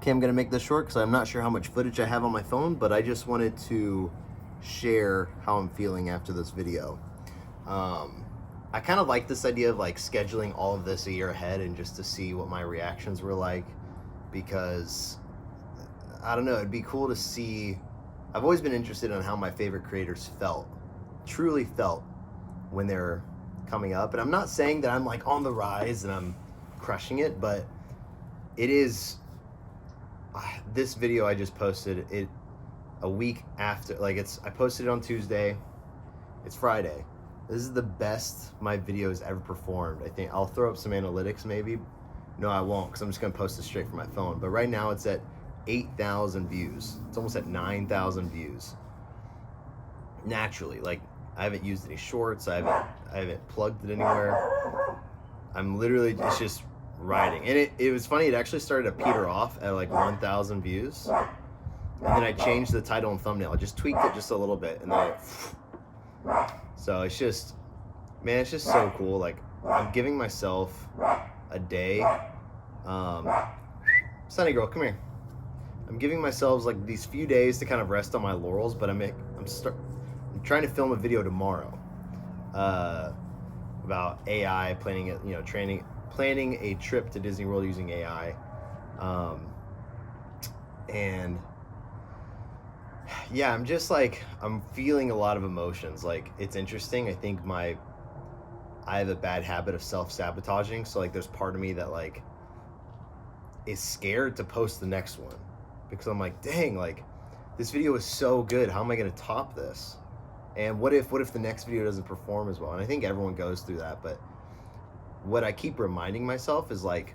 Okay, I'm gonna make this short because I'm not sure how much footage I have on my phone, but I just wanted to share how I'm feeling after this video. I kind of like this idea of like scheduling all of this a year ahead and just to see what my reactions were like, because I don't know, it'd be cool to see. I've always been interested in how my favorite creators truly felt when they're coming up. And I'm not saying that I'm like on the rise and I'm crushing it, but it is. This video I just posted it a week after, like I posted it on Tuesday. It's Friday. This is the best my video has ever performed. I think I'll throw up some analytics maybe. No, I won't, because I'm just gonna post it straight from my phone. But right now it's at 8,000 views. It's almost at 9,000 views. Naturally, like I haven't used any shorts. I haven't plugged it anywhere. I'm literally, it's just riding. And it was funny, it actually started to peter off at like 1,000 views. And then I changed the title and thumbnail. I just tweaked it just a little bit, and then so it's just, man, it's just so cool. Like I'm giving myself a day. Sunny girl, come here. I'm giving myself like these few days to kind of rest on my laurels, but I'm trying to film a video tomorrow about AI, planning a trip to Disney World using AI, and yeah, I'm just like, I'm feeling a lot of emotions. Like it's interesting. I think I have a bad habit of self-sabotaging, so like there's part of me that like is scared to post the next one, because I'm like, dang, like this video is so good, how am I going to top this? And what if the next video doesn't perform as well? And I think everyone goes through that, but what I keep reminding myself is like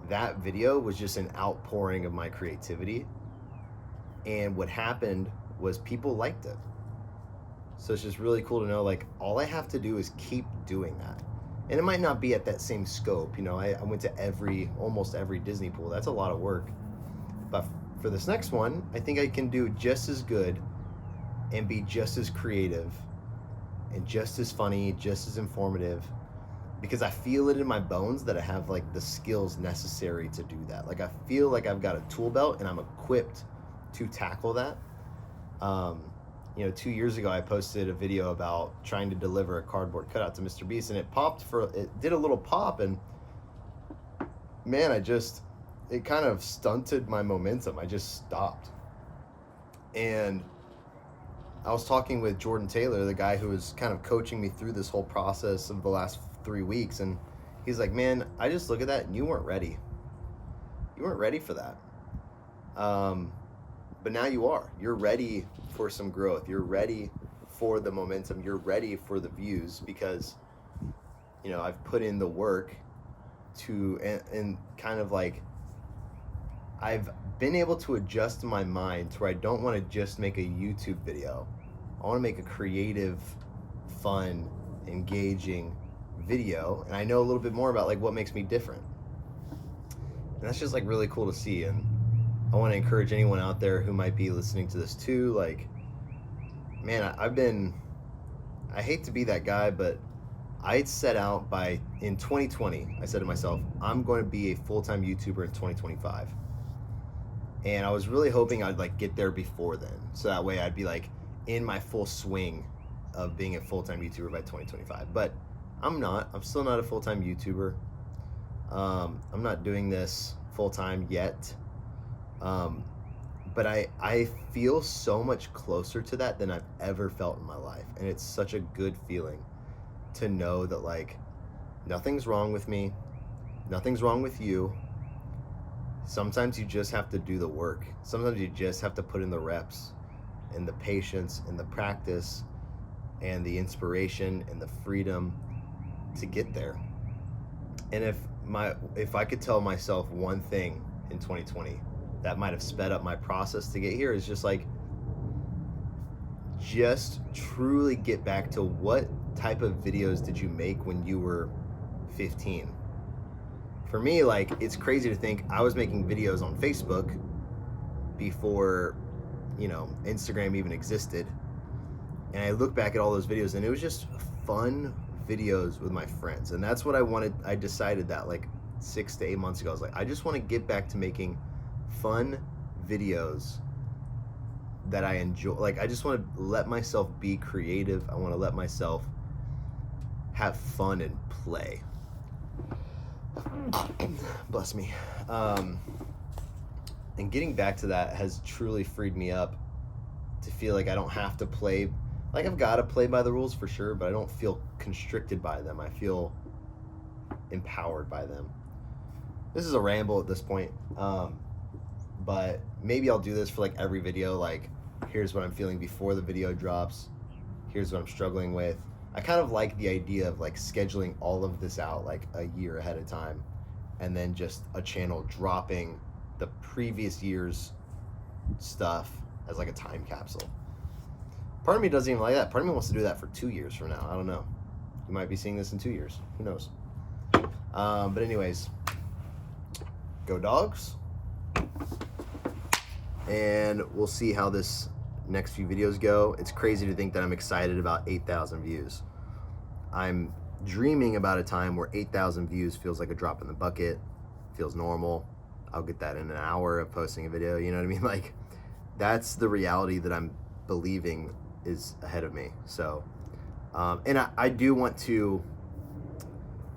that video was just an outpouring of my creativity, and what happened was people liked it. So it's just really cool to know, like, all I have to do is keep doing that. And it might not be at that same scope, I went to almost every Disney pool. That's a lot of work. But for this next one, I think I can do just as good and be just as creative and just as funny, just as informative, because I feel it in my bones that I have like the skills necessary to do that. Like I feel like I've got a tool belt and I'm equipped to tackle that. 2 years ago I posted a video about trying to deliver a cardboard cutout to Mr. Beast, and it did a little pop, and man, it kind of stunted my momentum. I just stopped. And I was talking with Jordan Taylor, the guy who was kind of coaching me through this whole process of the last 3 weeks, and he's like, man, I just look at that and you weren't ready. You weren't ready for that. But now you are. You're ready for some growth. You're ready for the momentum. You're ready for the views, because, I've put in the work and kind of like, I've been able to adjust my mind to where I don't want to just make a YouTube video. I want to make a creative, fun, engaging video. And I know a little bit more about like what makes me different. And that's just like really cool to see. And I want to encourage anyone out there who might be listening to this too. Like, man, I hate to be that guy, but I'd set out in 2020, I said to myself, I'm going to be a full-time YouTuber in 2025. And I was really hoping I'd like get there before then. So that way I'd be like in my full swing of being a full-time YouTuber by 2025. But I'm not. I'm still not a full-time YouTuber. I'm not doing this full-time yet. But I feel so much closer to that than I've ever felt in my life. And it's such a good feeling to know that like nothing's wrong with me. Nothing's wrong with you. Sometimes you just have to do the work. Sometimes you just have to put in the reps and the patience and the practice and the inspiration and the freedom to get there. And if I could tell myself one thing in 2020 that might have sped up my process to get here, is just like, just truly get back to what type of videos did you make when you were 15? For me, like, it's crazy to think I was making videos on Facebook before, Instagram even existed. And I look back at all those videos and it was just fun videos with my friends. And that's what I wanted. I decided that like 6 to 8 months ago. I was like, I just want to get back to making fun videos that I enjoy. Like, I just want to let myself be creative. I want to let myself have fun and play. Bless me. And getting back to that has truly freed me up to feel like I don't have to play, like I've got to play by the rules for sure, but I don't feel constricted by them. I feel empowered by them. This is a ramble at this point, but maybe I'll do this for like every video. Like, here's what I'm feeling before the video drops. Here's what I'm struggling with. I kind of like the idea of like scheduling all of this out like a year ahead of time, and then just a channel dropping the previous year's stuff as like a time capsule. Part of me doesn't even like that. Part of me wants to do that for 2 years from now. I don't know. You might be seeing this in 2 years. Who knows? But anyways, go Dogs. And we'll see how this next few videos go. It's crazy to think that I'm excited about 8,000 views. I'm dreaming about a time where 8,000 views feels like a drop in the bucket, feels normal. I'll get that in an hour of posting a video, you know what I mean? Like, that's the reality that I'm believing is ahead of me. So, and I do want to,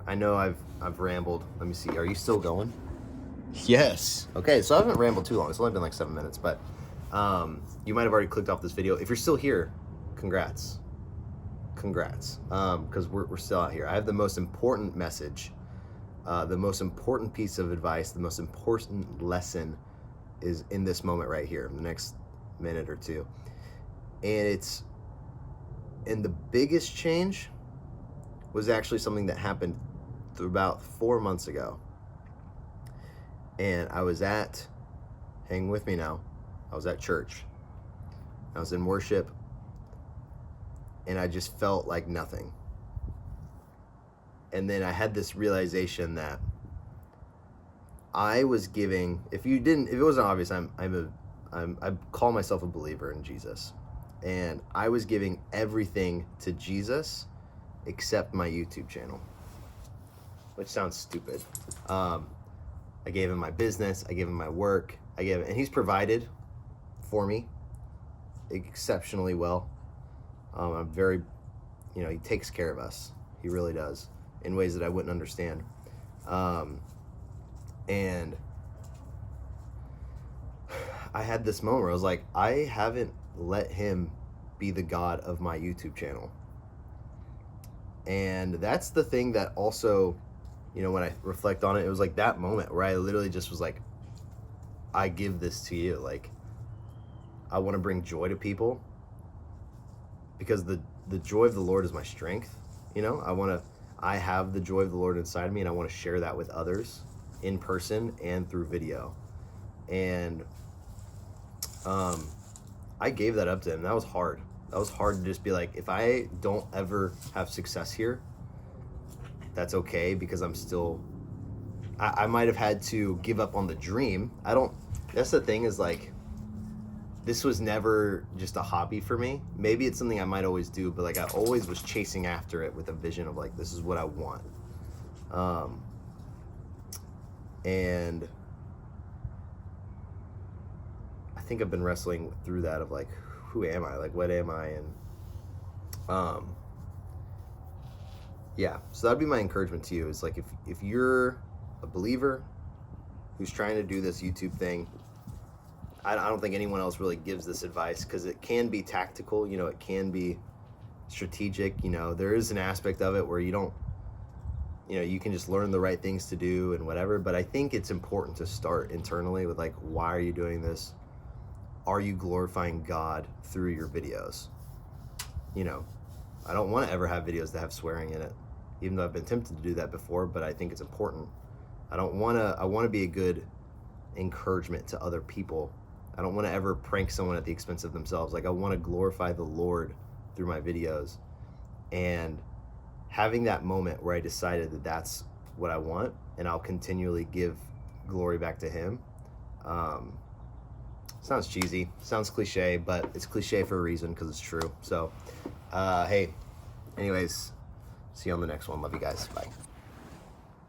I know I've rambled. Let me see, are you still going? Yes. Okay, so I haven't rambled too long. It's only been like 7 minutes, but you might have already clicked off this video. If you're still here, congrats. Congrats, because we're still out here. I have the most important message, the most important piece of advice, the most important lesson is in this moment right here, the next minute or two. And the biggest change was actually something that happened about 4 months ago. And I was hang with me now, I was at church. I was in worship, and I just felt like nothing. And then I had this realization that I was giving, if it wasn't obvious, I call myself a believer in Jesus. And I was giving everything to Jesus except my YouTube channel, which sounds stupid. I gave him my business, I gave him my work, and he's provided for me exceptionally well. I'm very, he takes care of us. He really does, in ways that I wouldn't understand. And I had this moment where I was like, I haven't let him be the God of my YouTube channel. And that's the thing that also, when I reflect on it, it was like that moment where I literally just was like, I give this to you. Like, I want to bring joy to people, because the joy of the Lord is my strength. I have the joy of the Lord inside me, and I want to share that with others in person and through video. And I gave that up to him. That was hard. That was hard to just be like, if I don't ever have success here, that's okay, because I'm still, I might have had to give up on the dream. That's the thing, is like, this was never just a hobby for me. Maybe it's something I might always do, but like I always was chasing after it with a vision of like, this is what I want. And I think I've been wrestling through that of like, who am I? Like, what am I? And yeah, so that'd be my encouragement to you, is like, if you're a believer who's trying to do this YouTube thing, I don't think anyone else really gives this advice, because it can be tactical, it can be strategic. There is an aspect of it where you don't, you can just learn the right things to do and whatever, but I think it's important to start internally with like, why are you doing this? Are you glorifying God through your videos? I don't want to ever have videos that have swearing in it, even though I've been tempted to do that before, but I think it's important. I want to be a good encouragement to other people. I don't want to ever prank someone at the expense of themselves. Like, I want to glorify the Lord through my videos. And having that moment where I decided that that's what I want, and I'll continually give glory back to him. Sounds cheesy, sounds cliche, but it's cliche for a reason, because it's true. So, hey, anyways, see you on the next one. Love you guys. Bye.